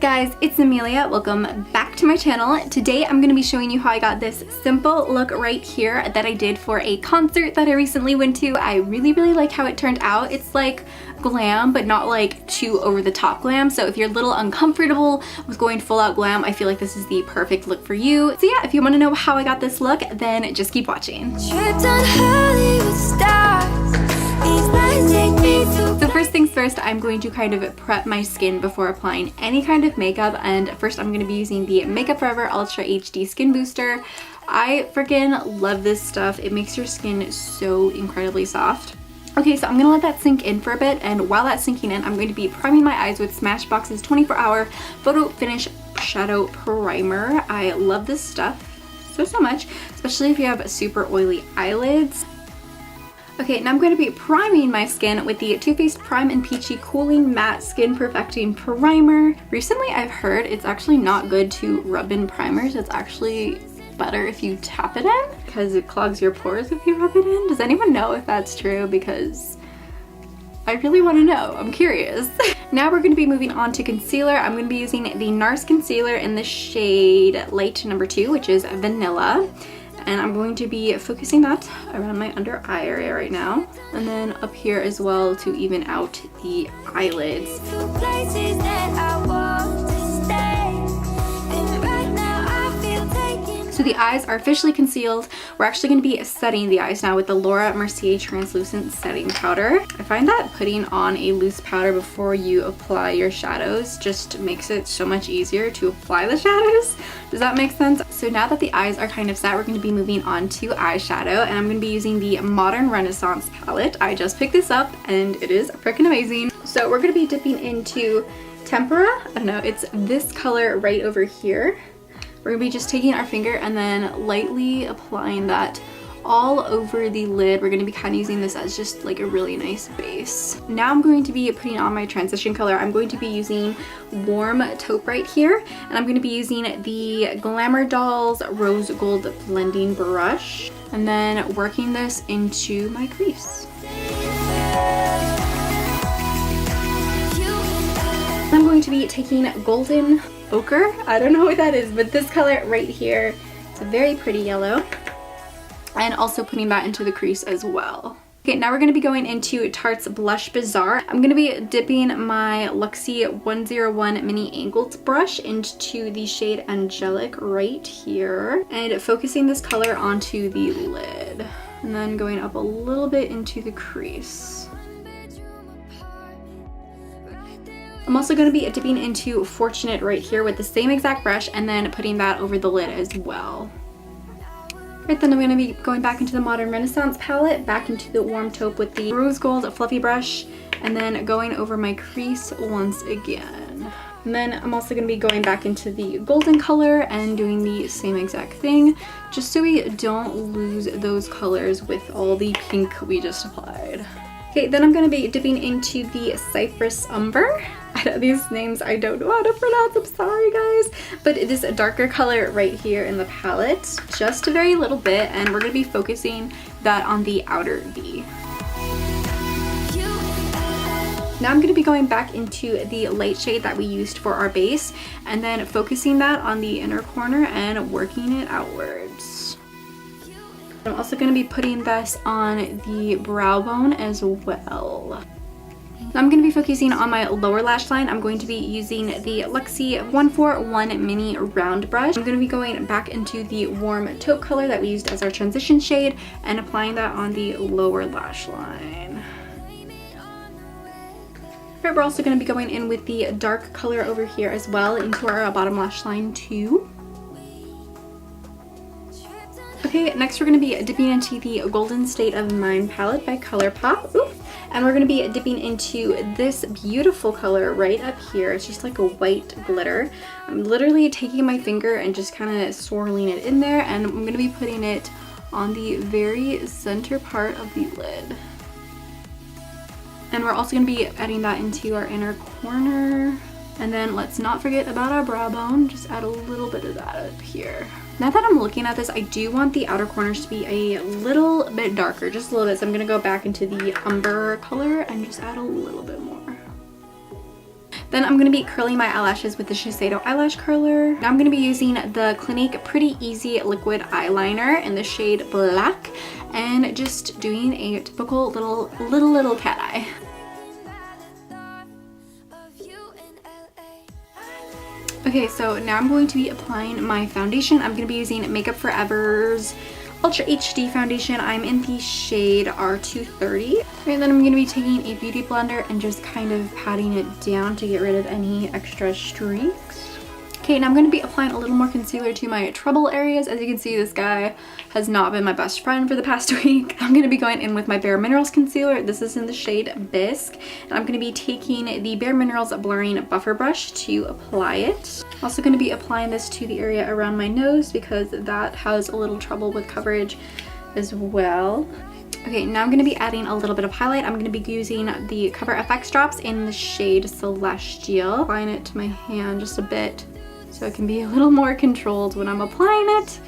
Guys, it's Amelia. Welcome back to my channel. Today I'm going to be showing you how I got this simple look right here that I did for a concert that I recently went to. I really like how it turned out. It's like glam, but not like too over the top glam. So if you're a little uncomfortable with going full out glam, I feel like this is the perfect look for you. So yeah, if you want to know how I got this look, then just keep watching. So first things first, I'm going to kind of prep my skin before applying any kind of makeup, and first I'm going to be using the Makeup Forever Ultra HD Skin Booster. I freaking love this stuff. It makes your skin so incredibly soft. Okay, so I'm going to let that sink in for a bit, and while that's sinking in, I'm going to be priming my eyes with Smashbox's 24-hour Photo Finish Shadow Primer. I love this stuff so much, especially if you have super oily eyelids. Okay, now I'm going to be priming my skin with the Too Faced Prime and Peachy Cooling Matte Skin Perfecting Primer. Recently I've heard it's actually not good to rub in primers. It's actually better if you tap it in because it clogs your pores if you rub it in. Does anyone know if that's true? Because I really want to know. I'm curious. Now we're going to be moving on to concealer. I'm going to be using the NARS concealer in the shade Light number 2, which is Vanilla. And I'm going to be focusing that around my under eye area right now. And then up here as well to even out the eyelids. So the eyes are officially concealed. We're actually going to be setting the eyes now with the Mercier Translucent Setting Powder. I find that putting on a loose powder before you apply your shadows just makes it so much easier to apply the shadows. Does that make sense? So now that the eyes are kind of set, we're going to be moving on to eyeshadow, and I'm going to be using the Modern Renaissance palette. I just picked this up and it is freaking amazing. So we're going to be dipping into Tempera. I don't know, it's this color right over here. We're going to be just taking our finger and then lightly applying that all over the lid. We're going to be kind of using this as just like a really nice base. Now I'm going to be putting on my transition color. I'm going to be using Warm Taupe right here, and I'm going to be using the Glamour Dolls Rose Gold Blending Brush and then working this into my crease. I'm going to be taking Golden Ochre. I don't know what that is, but this color right here, it's a very pretty yellow, and also putting that into the crease as well. Okay, now we're going to be going into Tarte's Blush Bazaar. I'm going to be dipping my Luxie 101 Mini Angled brush into the shade Angelic right here and focusing this color onto the lid and then going up a little bit into the crease. I'm also going to be dipping into Fortunate right here with the same exact brush and then putting that over the lid as well. Right, then I'm going to be going back into the Modern Renaissance palette, back into the Warm Taupe with the Rose Gold Fluffy brush, and then going over my crease once again. And then I'm also going to be going back into the golden color and doing the same exact thing, just so we don't lose those colors with all the pink we just applied. Okay, then I'm going to be dipping into the Cypress Umber. These names I don't know how to pronounce, I'm sorry guys. But it is a darker color right here in the palette, just a very little bit, and we're going to be focusing that on the outer V. Now I'm going to be going back into the light shade that we used for our base, and then focusing that on the inner corner and working it outwards. I'm also going to be putting this on the brow bone as well. I'm going to be focusing on my lower lash line. I'm going to be using the Luxie 141 Mini Round Brush. I'm going to be going back into the Warm Taupe color that we used as our transition shade and applying that on the lower lash line. Right, we're also going to be going in with the dark color over here as well into our bottom lash line too. Okay, next we're going to be dipping into the Golden State of Mind palette by ColourPop. Ooh. And we're going to be dipping into this beautiful color right up here. It's just like a white glitter. I'm literally taking my finger and just kind of swirling it in there, and I'm going to be putting it on the very center part of the lid. And we're also going to be adding that into our inner corner. And then let's not forget about our brow bone. Just add a little bit of that up here. Now that I'm looking at this, I do want the outer corners to be a little bit darker, just a little bit. So I'm gonna go back into the umber color and just add a little bit more. Then I'm going to be curling my eyelashes with the Shiseido eyelash curler. Now I'm going to be using the Clinique Pretty Easy liquid eyeliner in the shade Black and just doing a typical little cat eye. Okay, so now I'm going to be applying my foundation. I'm going to be using Makeup Forever's Ultra HD foundation. I'm in the shade R230. And then I'm going to be taking a beauty blender and just kind of patting it down to get rid of any extra streaks. Okay, now I'm going to be applying a little more concealer to my trouble areas. As you can see, this guy has not been my best friend for the past week. I'm going to be going in with my Bare Minerals concealer. This is in the shade Bisque. And I'm going to be taking the Bare Minerals blurring buffer brush to apply it. I'm also going to be applying this to the area around my nose because that has a little trouble with coverage as well. Okay, now I'm going to be adding a little bit of highlight. I'm going to be using the Cover FX drops in the shade Celestial. Applying it to my hand just a bit so it can be a little more controlled when I'm applying it.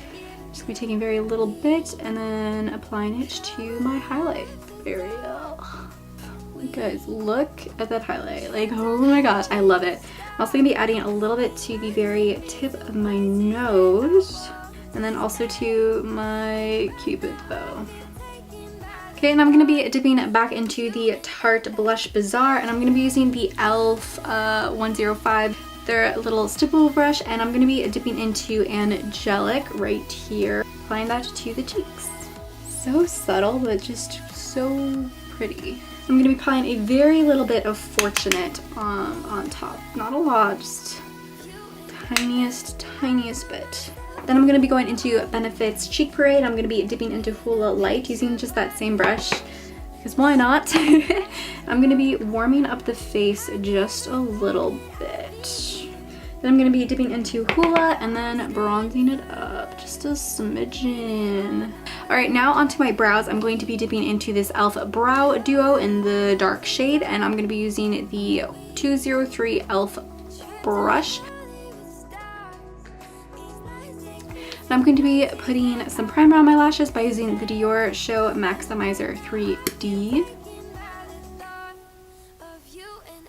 Just gonna be taking very little bit and then applying it to my highlight area. Guys, look at that highlight. Like, oh my gosh, I love it. I'm also gonna be adding a little bit to the very tip of my nose and then also to my Cupid's bow. Okay, and I'm going to be dipping back into the Tarte Blush Bazaar, and I'm going to be using the e.l.f. 105, their little stipple brush, and I'm going to be dipping into Angelic right here, applying that to the cheeks. So subtle, but just so pretty. I'm going to be applying a very little bit of Fortunate on top. Not a lot, just tiniest bit. Then I'm going to be going into Benefit's Cheek Parade. I'm going to be dipping into Hoola Light using just that same brush, because why not? I'm going to be warming up the face just a little bit. Then I'm going to be dipping into Hoola and then bronzing it up just a smidgen. Alright, now onto my brows. I'm going to be dipping into this e.l.f. Brow Duo in the dark shade, and I'm going to be using the 203 e.l.f. brush. And I'm going to be putting some primer on my lashes by using the Dior Show Maximizer 3D.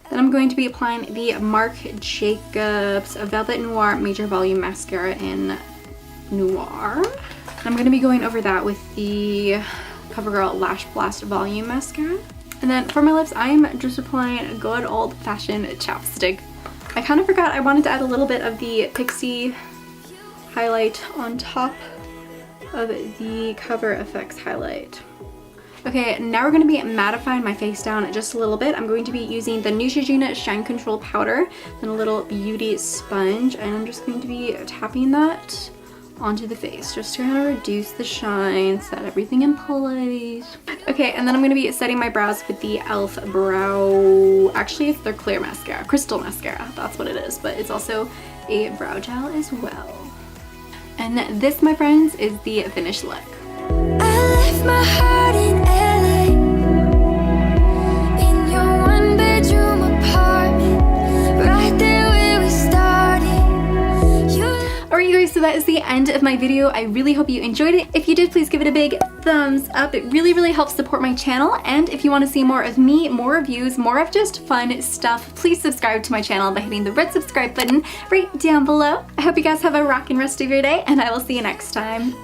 Then I'm going to be applying the Marc Jacobs Velvet Noir Major Volume Mascara in Noir. And I'm going to be going over that with the CoverGirl Lash Blast Volume Mascara. And then for my lips, I'm just applying a good old-fashioned chapstick. I kind of forgot I wanted to add a little bit of the Pixie highlight on top of the Cover FX highlight. Okay, now we're going to be mattifying my face down just a little bit. I'm going to be using the Neutrogena Shine Control Powder and a little beauty sponge, and I'm just going to be tapping that onto the face just to kind of reduce the shine, set everything in place. Okay, and then I'm going to be setting my brows with the e.l.f. Brow, actually it's their clear mascara, crystal mascara, that's what it is, but it's also a brow gel as well. And this, my friends, is the finished look. I left my heart in LA, in your one-bedroom apartment, right there where we started. Alright, you guys, so that is the end of my video. I really hope you enjoyed it. If you did, please give it a big thumbs up. It really helps support my channel. And if you want to see more of me, more reviews, more of just fun stuff, please subscribe to my channel by hitting the red subscribe button right down below. I hope you guys have a rockin' rest of your day, and I will see you next time.